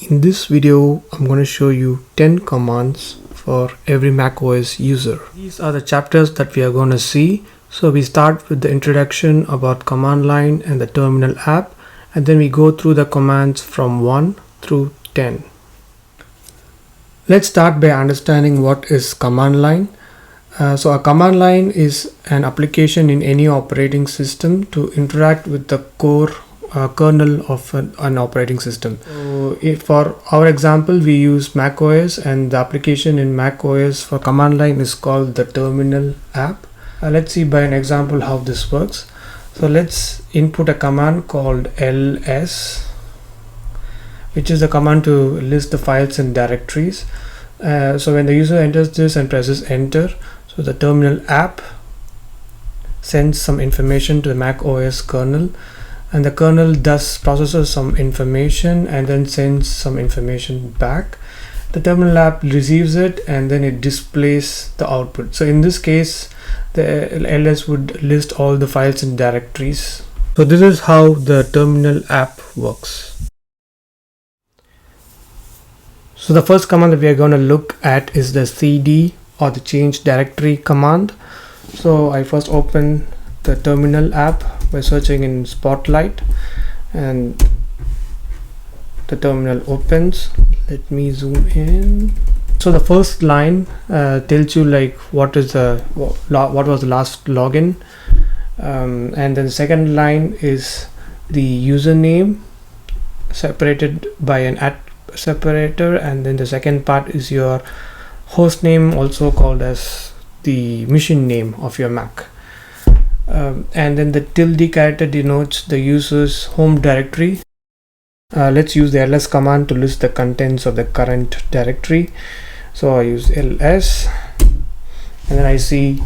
In this video, I'm going to show you 10 commands for every macOS user. These are the chapters that we are going to see. So we start with the introduction about command line and the terminal app, and then we go through the commands from 1 through 10. Let's start by understanding what is command line. So a command line is an application in any operating system to interact with the core kernel of an operating system. So for our example, we use macOS, and the application in macOS for command line is called the terminal app. Let's see by an example how this works. So let's input a command called ls, which is the command to list the files and directories. So when the user enters this and presses enter, so the terminal app sends some information to the macOS kernel, and the kernel thus processes some information and then sends some information back. The terminal app receives it and then it displays the output. So in this case, the ls would list all the files and directories. So this is how the terminal app works. So the first command that we are going to look at is the cd or the change directory command. So I first open the terminal app by searching in Spotlight, and the terminal opens. Let me zoom in. So the first line tells you like what was the last login, and then the second line is the username separated by an @ separator, and then the second part is your host name, also called as the machine name of your Mac. And then the tilde character denotes the user's home directory. Let's use the ls command to list the contents of the current directory. So I use ls, and then I see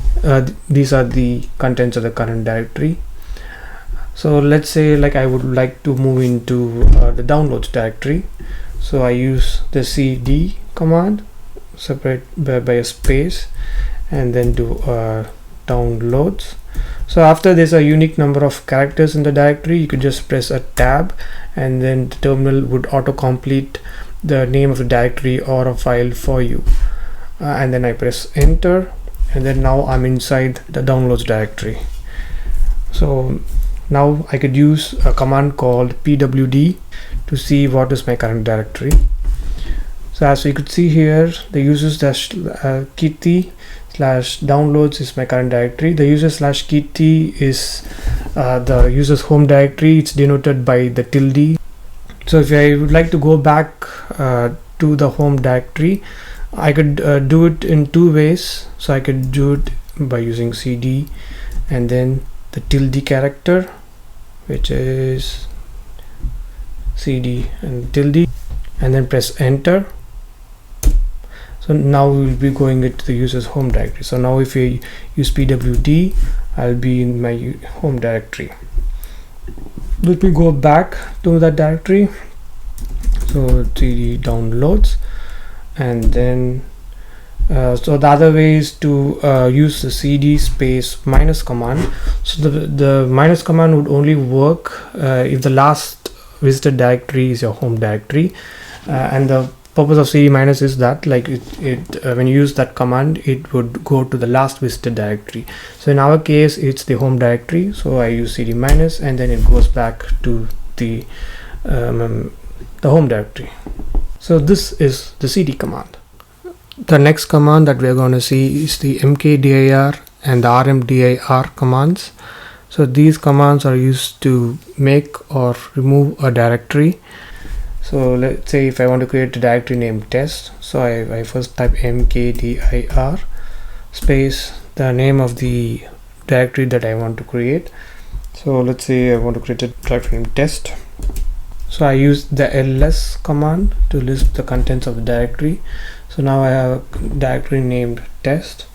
these are the contents of the current directory. So let's say like I would like to move into the downloads directory. So I use the cd command, separate by a space, and then do downloads. So after there's a unique number of characters in the directory, you could just press a tab, and then the terminal would autocomplete the name of the directory or a file for you. And then I press enter, and then now I'm inside the downloads directory. So now I could use a command called pwd to see what is my current directory. So as you could see here, the user/kitty /downloads is my current directory. The user/kitty is the user's home directory. It's denoted by the tilde. So if I would like to go back to the home directory, I could do it in two ways. So I could do it by using cd and then the tilde character, which is cd and tilde, and then press enter. So now we will be going into the user's home directory. So now if I use pwd, I'll be in my home directory. Let me go back to that directory. So cd downloads, and then so the other way is to use the cd space minus command. So the minus command would only work if the last visited directory is your home directory, and the purpose of cd minus is that like when you use that command, it would go to the last visited directory. So in our case, it's the home directory, so I use cd minus, and then it goes back to the home directory. So this is the cd command. The next command that we are going to see is the mkdir and the rmdir commands. So these commands are used to make or remove a directory. So let's say if I want to create a directory named test, so I first type mkdir space the name of the directory that I want to create. So let's say I want to create a directory named test. So I use the ls command to list the contents of the directory. So now I have a directory named test.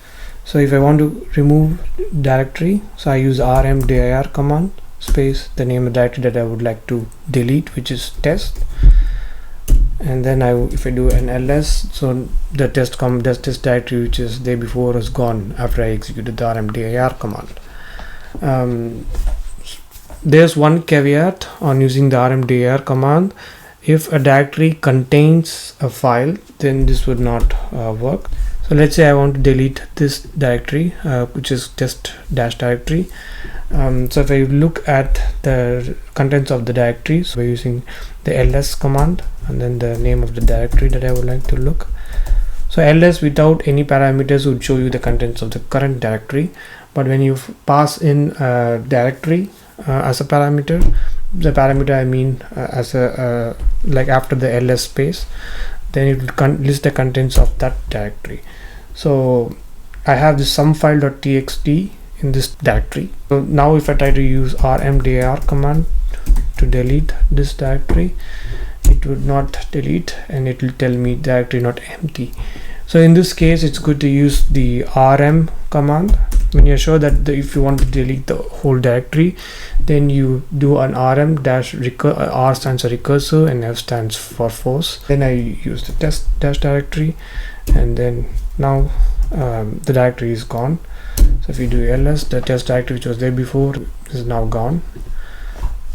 So if I want to remove directory, so I use rmdir command space the name of the directory that I would like to delete, which is test. And then if I do an ls, so the test directory which is day before is gone after I executed the rmdir command. There's one caveat on using the rmdir command, If a directory contains a file, then this would not work. So let's say I want to delete this directory, which is test dash directory. So if I look at the contents of the directory, so by using the ls command and then the name of the directory that I would like to look. So ls without any parameters would show you the contents of the current directory, but when you pass in a directory as a parameter, the parameter I mean as a like after the ls space, then it will list the contents of that directory. So I have this sumfile.txt in this directory. So now if I try to use rmdir command to delete this directory, it would not delete and it will tell me directory not empty. So in this case, it's good to use the rm command. When you're sure that if you want to delete the whole directory, then you do an rm dash r stands for recursive and f stands for force. Then I use the test dash directory, and then now the directory is gone. So if you do ls, the test directory which was there before is now gone.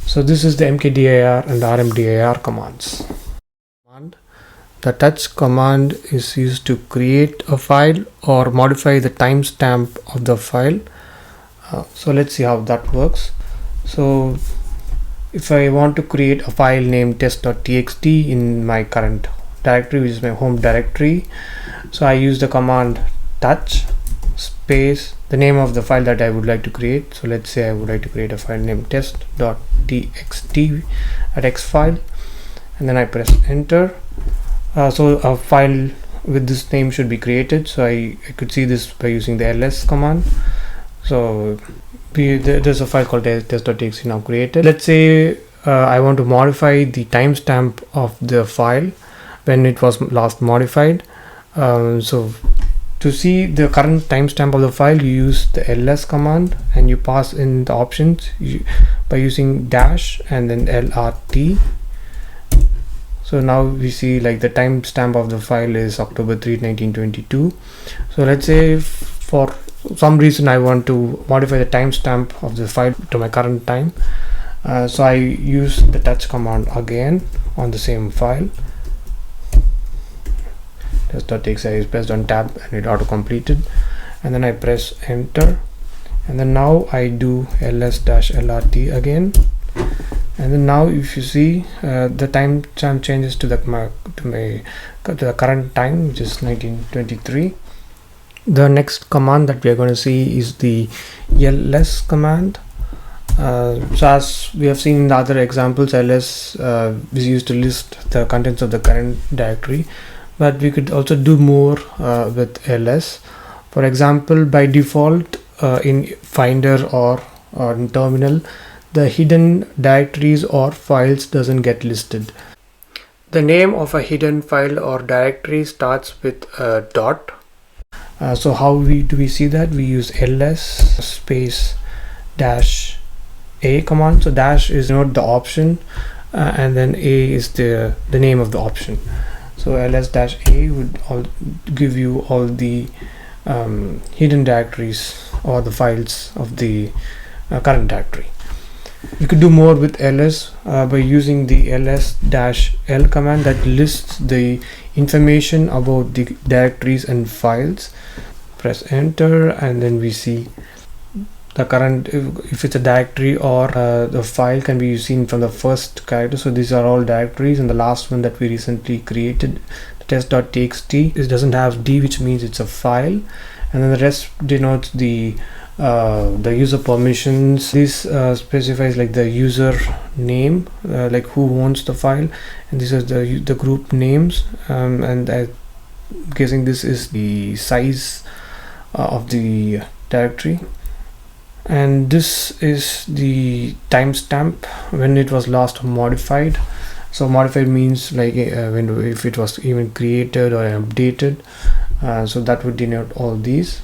So this is the mkdir and the rmdir commands. The touch command is used to create a file or modify the timestamp of the file. So let's see how that works. So if I want to create a file named test.txt in my current directory, which is my home directory, so I use the command touch space the name of the file that I would like to create. So let's say I would like to create a file named test.txt at x file, and then I press enter. So a file with this name should be created. So I could see this by using the ls command. So there's a file called test.txt now created. Let's say I want to modify the timestamp of the file when it was last modified. So to see the current timestamp of the file, you use the ls command and you pass in the options by using dash and then lrt. So now we see like the timestamp of the file is October 3, 1922. So let's say for some reason I want to modify the timestamp of the file to my current time. So I use the touch command again on the same file. Test.txt is pressed on tab and it auto completed, and then I press enter, and then now I do ls-lrt again. And then now if you see the timestamp changes to the current time, which is 1923. The next command that we are going to see is the ls command. So as we have seen in the other examples, ls is used to list the contents of the current directory, but we could also do more with ls. For example, by default in Finder or in Terminal, the hidden directories or files doesn't get listed. The name of a hidden file or directory starts with a dot. So how do we see that? We use ls space dash a command. So dash is not the option, and then a is the name of the option. So ls dash a would give you all the hidden directories or the files of the current directory. You could do more with ls by using the ls-l command that lists the information about the directories and files. Press enter, and then we see the current, if it's a directory or the file can be seen from the first character. So these are all directories, and the last one that we recently created, the test.txt, it doesn't have d, which means it's a file, and then the rest denotes the user permissions. This specifies like the user name, like who owns the file, and this is the group names, and I'm guessing this is the size of the directory, and this is the timestamp when it was last modified. So modified means like if it was even created or updated, so that would denote all these.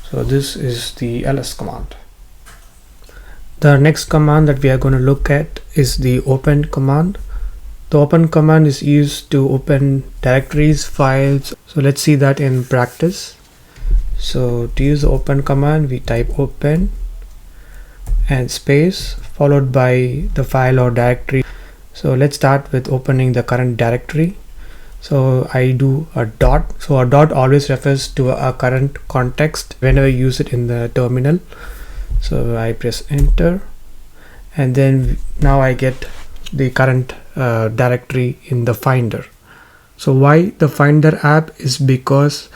So this is the ls command. The next command that we are going to look at is the open command. The open command is used to open directories, files. So let's see that in practice. So to use the open command, we type open and space followed by the file or directory So let's start with opening the current directory. So I do a dot. So a dot always refers to a current context whenever you use it in the terminal. So I press enter, and then now I get the current directory in the Finder. So why the Finder app is because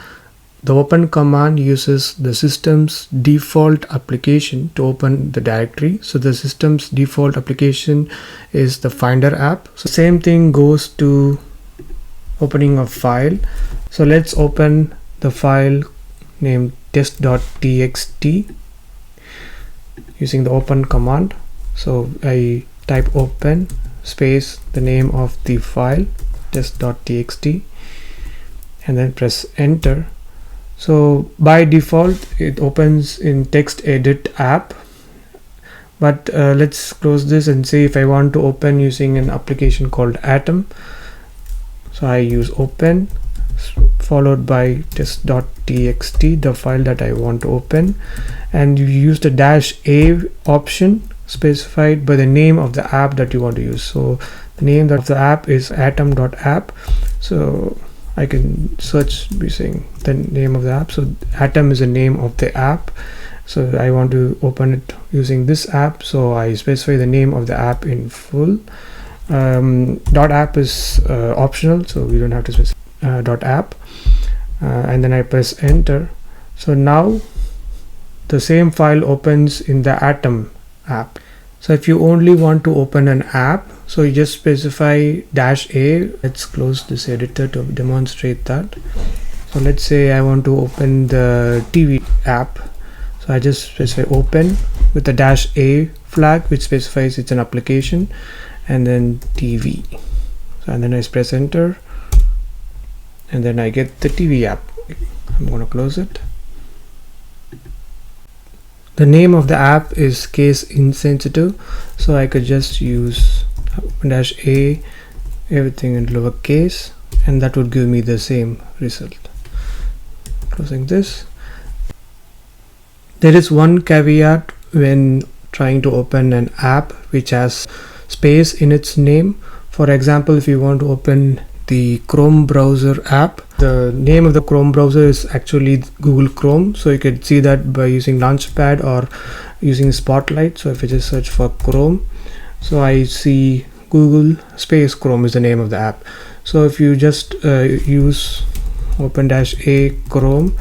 the open command uses the system's default application to open the directory. So the system's default application is the Finder app. So same thing goes to opening a file. So let's open the file named test.txt using the open command. So I type open space the name of the file test.txt and then press enter. So by default it opens in text edit app, but let's close this and see if I want to open using an application called Atom. So I use open followed by test.txt, the file that I want to open, and you use the -a option specified by the name of the app that you want to use. So the name of the app is atom.app. So I can search using the name of the app. So Atom is the name of the app. So I want to open it using this app. So I specify the name of the app in full. .app is optional, so we don't have to specify .app. And then I press enter. So now the same file opens in the Atom app. So if you only want to open an app, so you just specify -a. Let's close this editor to demonstrate that. So let's say I want to open the TV app. So I just specify open with the -a flag, which specifies it's an application, and then TV. So, and then I press enter, and then I get the TV app. I'm going to close it. The name of the app is case insensitive, so I could just use -a, everything in lowercase, and that would give me the same result. Closing this. There is one caveat when trying to open an app which has space in its name. For example, if you want to open the Chrome browser app, the name of the Chrome browser is actually Google Chrome. So you can see that by using Launchpad or using Spotlight. So if I just search for Chrome, so I see Google space Chrome is the name of the app. So if you just use open -a Chrome,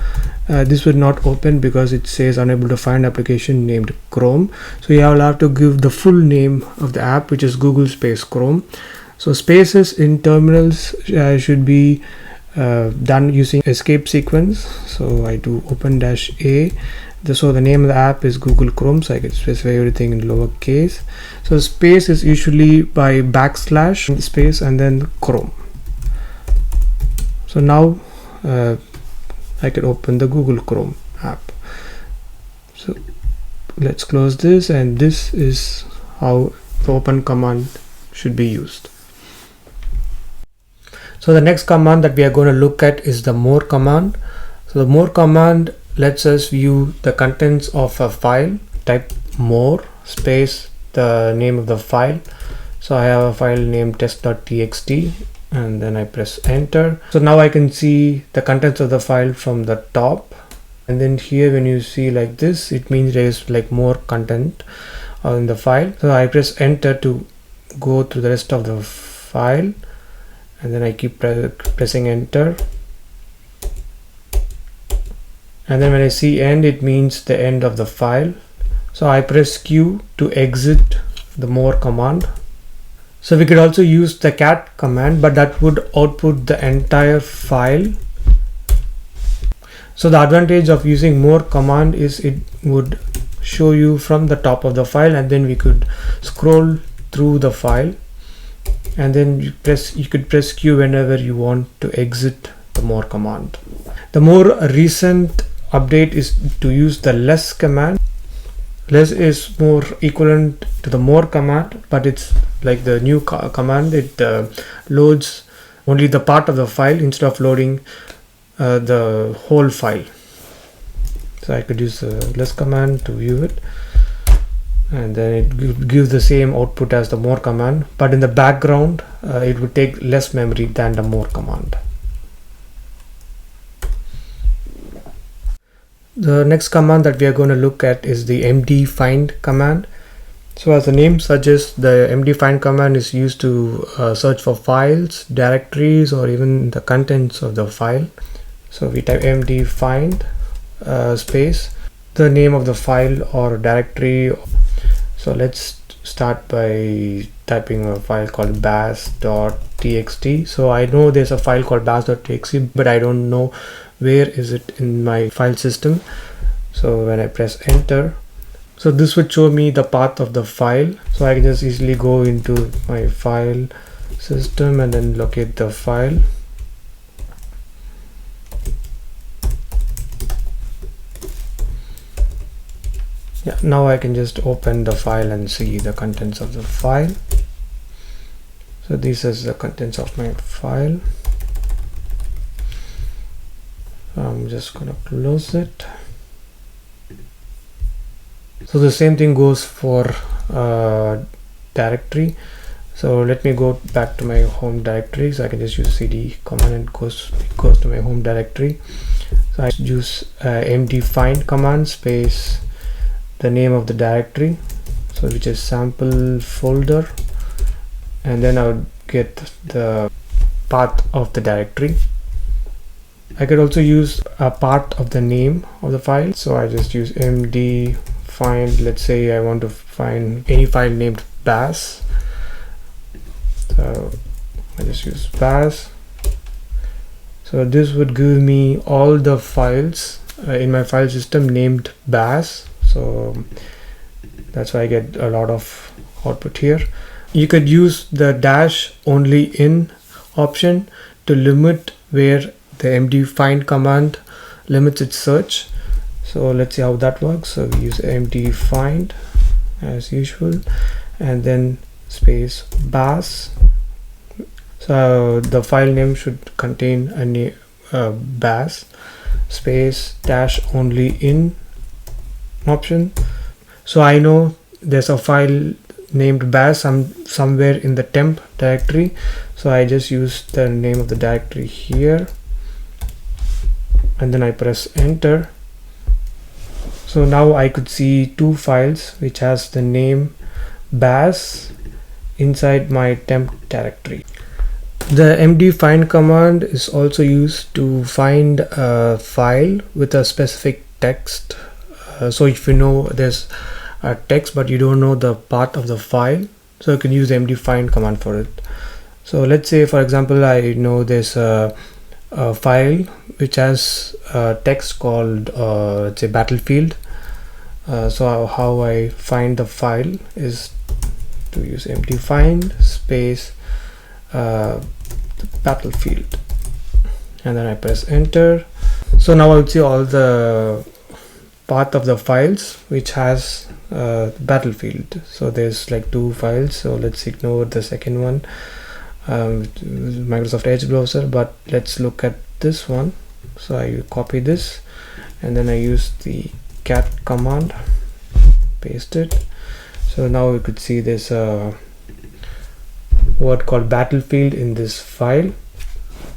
this will not open because it says unable to find application named Chrome. So you will have to give the full name of the app, which is Google space Chrome. So spaces in terminals should be done using escape sequence. So I do open -a. So the name of the app is Google Chrome, so I can specify everything in lowercase. So space is usually by / space and then Chrome. So now I can open the Google Chrome app. So let's close this, and this is how the open command should be used. So the next command that we are going to look at is the more command. So the more command lets us view the contents of a file. Type more space the name of the file. So I have a file named test.txt, and then I press enter. So now I can see the contents of the file from the top, and then here when you see like this, it means there is like more content in the file. So I press enter to go to the rest of the file, and then I keep pressing enter, and then when I see end, it means the end of the file. So I press Q to exit the more command. So we could also use the cat command, but that would output the entire file. So the advantage of using more command is it would show you from the top of the file, and then we could scroll through the file, and then you could press Q whenever you want to exit the more command. The more recent update is to use the less command. Less is more equivalent to the more command, but it's like the new command. It loads only the part of the file instead of loading the whole file. So I could use the less command to view it. and then it gives the same output as the more command, but in the background it would take less memory than the more command. The next command that we are going to look at is the mdfind command. So as the name suggests, the mdfind command is used to search for files, directories, or even the contents of the file. So we type mdfind space the name of the file or directory. So let's start by typing a file called bash.txt. So I know there's a file called bash.txt, but I don't know where is it in my file system. So when I press enter, so this would show me the path of the file. So I can just easily go into my file system and then locate the file. Yeah, now I can just open the file and see the contents of the file. So this is the contents of my file. I'm just gonna close it. So the same thing goes for directory. So let me go back to my home directory. So I can just use cd command and it goes to my home directory. So I use mdfind command space the name of the directory, so which is sample folder, and then I would get the path of the directory. I could also use a part of the name of the file. So I just use mdfind. Let's say I want to find any file named bash. So I just use bash. So this would give me all the files in my file system named bash. So that's why I get a lot of output here. You could use the dash only in option to limit where the mdfind command limits its search. So let's see how that works. So we use mdfind as usual, and then space bash. So the file name should contain a bash space dash only in option. So I know there's a file named bash somewhere in the temp directory. So I just use the name of the directory here, and then I press enter. So now I could see two files which has the name bash inside my temp directory. The mdfind command is also used to find a file with a specific text. So if you know there's a text but you don't know the path of the file, so you can use the mdfind command for it. So let's say, for example, I know there's a file which has a text called let's say battlefield. So how I find the file is to use mdfind space battlefield, and then I press enter. So now I would see all the path of the files which has battlefield. So there's like two files, so let's ignore the second one, Microsoft Edge browser, but let's look at this one. So I copy this and then I use the cat command, paste it. So now we could see there's a word called battlefield in this file.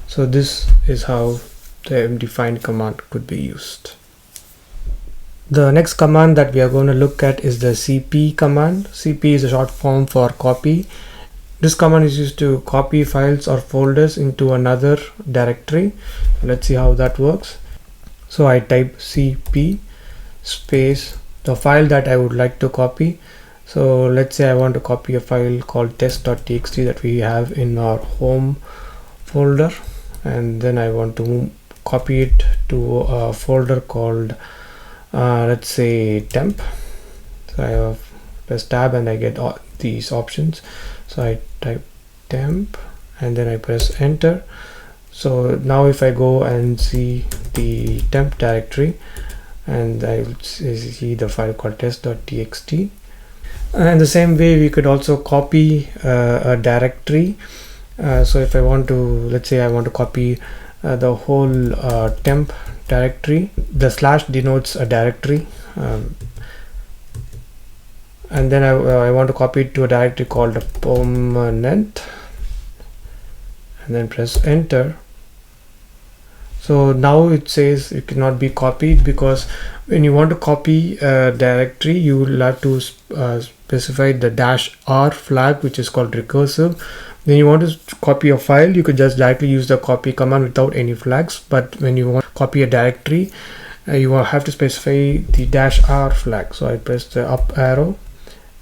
So this is how the mdfind command could be used. The next command that we are going to look at is the cp command. Cp is a short form for copy. This command is used to copy files or folders into another directory. Let's see how that works. So I type cp space the file that I would like to copy. So let's say I want to copy a file called test.txt that we have in our home folder, and then I want to copy it to a folder called let's say temp. So I press tab and I get all these options. So I type temp and then I press enter. So now if I go and see the temp directory, and I will see the file called test.txt. And the same way we could also copy a directory. So if I want to, let's say I want to copy the whole temp directory, the slash denotes a directory, and then I want to copy it to a directory called a permanent, and then press enter. So now it says it cannot be copied, because when you want to copy a directory, you will have to specify the -r flag, which is called recursive. When you want to copy a file, you could just directly use the copy command without any flags, but when you want to copy a directory, you will have to specify the -r flag. So I press the up arrow,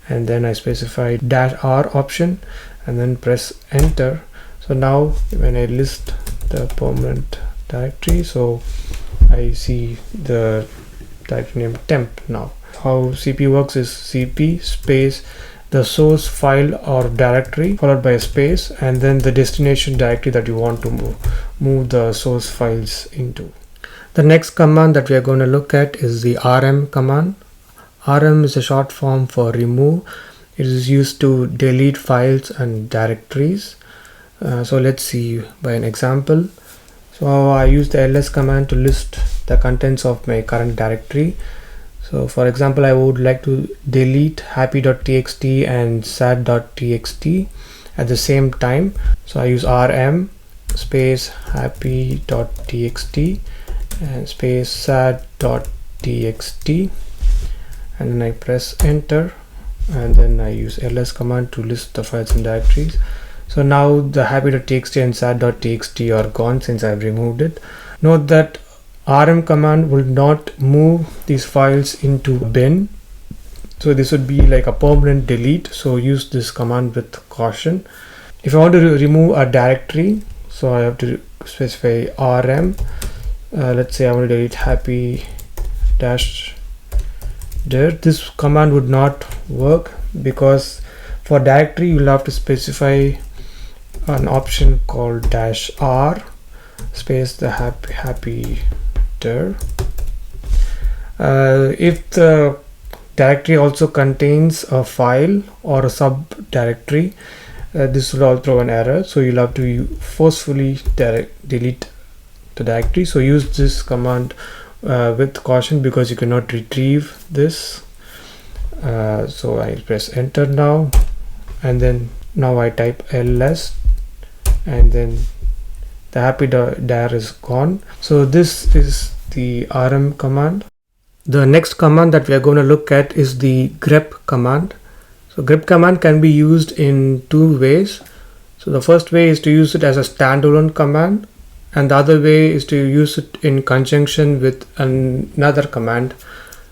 and then I specify -r option, and then press enter. So now when I list the permanent directory, so I see the directory name temp. Now how cp works is cp space the source file or directory followed by a space, and then the destination directory that you want to move the source files into. The next command that we are going to look at is the rm command. Rm is a short form for remove. It is used to delete files and directories. So let's see by an example. So I use the ls command to list the contents of my current directory. So for example, I would like to delete happy.txt and sad.txt at the same time. So I use rm space happy.txt and space sad.txt, and then I press enter, and then I use ls command to list the files and directories. So now the happy.txt and sad.txt are gone since I've removed it. Note that rm command will not move these files into bin, so this would be like a permanent delete, so use this command with caution. If I want to remove a directory, so I have to specify rm. Let's say I want to delete happy-dir. This command would not work, because for directory you'll have to specify an option called -r space the happy-dir. If the directory also contains a file or a subdirectory, this will all throw an error, so you'll have to forcefully delete the directory. So use this command with caution, because you cannot retrieve this. So I press enter now, and then now I type ls, and then the happy-dir is gone. So this is the rm command. The next command that we are going to look at is the grep command. So grep command can be used in two ways. So the first way is to use it as a standalone command, and the other way is to use it in conjunction with another command.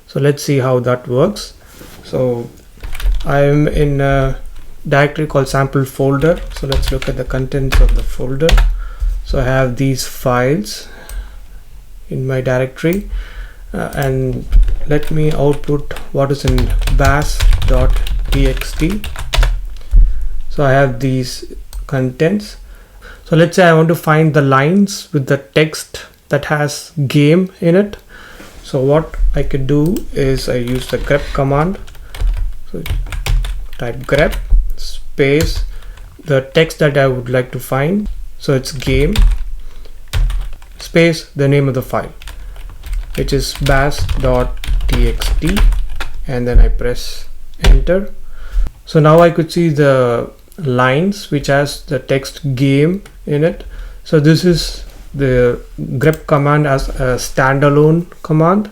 So let's see how that works. So I am in a directory called sample folder. So let's look at the contents of the folder. So I have these files in my directory, and let me output what is in bash.txt. So I have these contents. So let's say I want to find the lines with the text that has game in it. So what I could do is I use the grep command. So type grep space the text that I would like to find. So it's game space the name of the file, which is bash.txt, and then I press enter. So now I could see the lines which has the text game in it. So this is the grep command as a standalone command.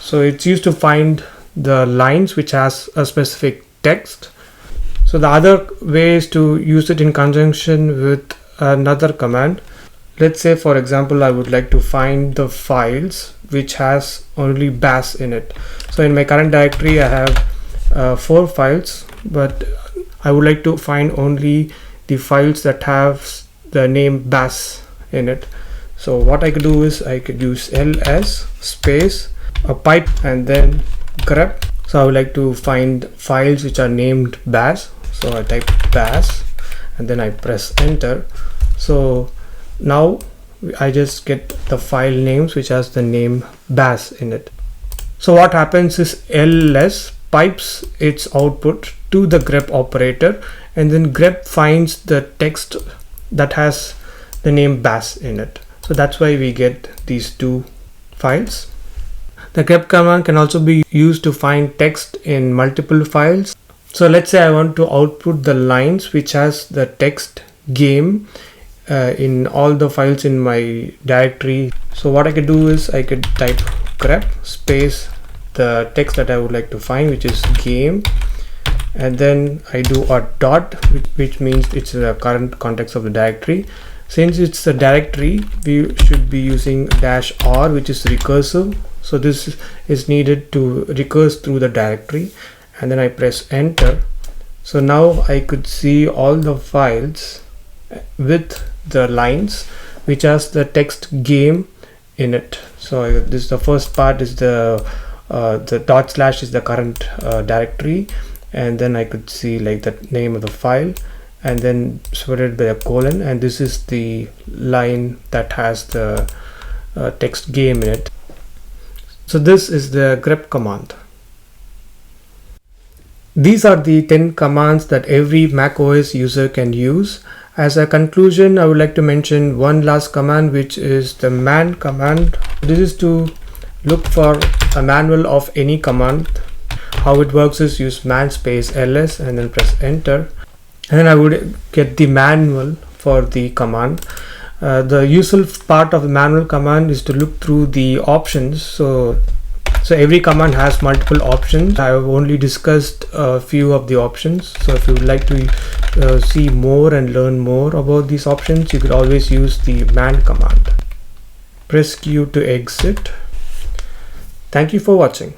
So it's used to find the lines which has a specific text. So the other way is to use it in conjunction with another command. Let's say, for example, I would like to find the files which has only bash in it. So in my current directory I have 4 files, but I would like to find only the files that have the name bash in it. So what I could do is I could use ls space a pipe and then grep. So I would like to find files which are named bash. So I type bash and then I press enter. So now I just get the file names which has the name bash in it. So what happens is ls pipes its output to the grep operator, and then grep finds the text that has the name bash in it. So that's why we get these two files. The grep command can also be used to find text in multiple files. So let's say I want to output the lines which has the text game in all the files in my directory. So what I could do is I could type grep space the text that I would like to find, which is game, and then I do a dot, which means it's the current context of the directory. Since it's a directory, we should be using -r, which is recursive. So this is needed to recurse through the directory, and then I press enter. So now I could see all the files with the lines which has the text game in it. So this is the first part is the / is the current directory, and then I could see like the name of the file, and then separated by a colon, and this is the line that has the text game in it. So this is the grep command. These are the 10 commands that every macOS user can use. As a conclusion, I would like to mention one last command, which is the man command. This is to look for a manual of any command. How it works is use man space ls and then press enter, and then I would get the manual for the command. The useful part of the manual command is to look through the options. So every command has multiple options. I have only discussed a few of the options. So if you would like to see more and learn more about these options, you could always use the man command. Press Q to exit. Thank you for watching.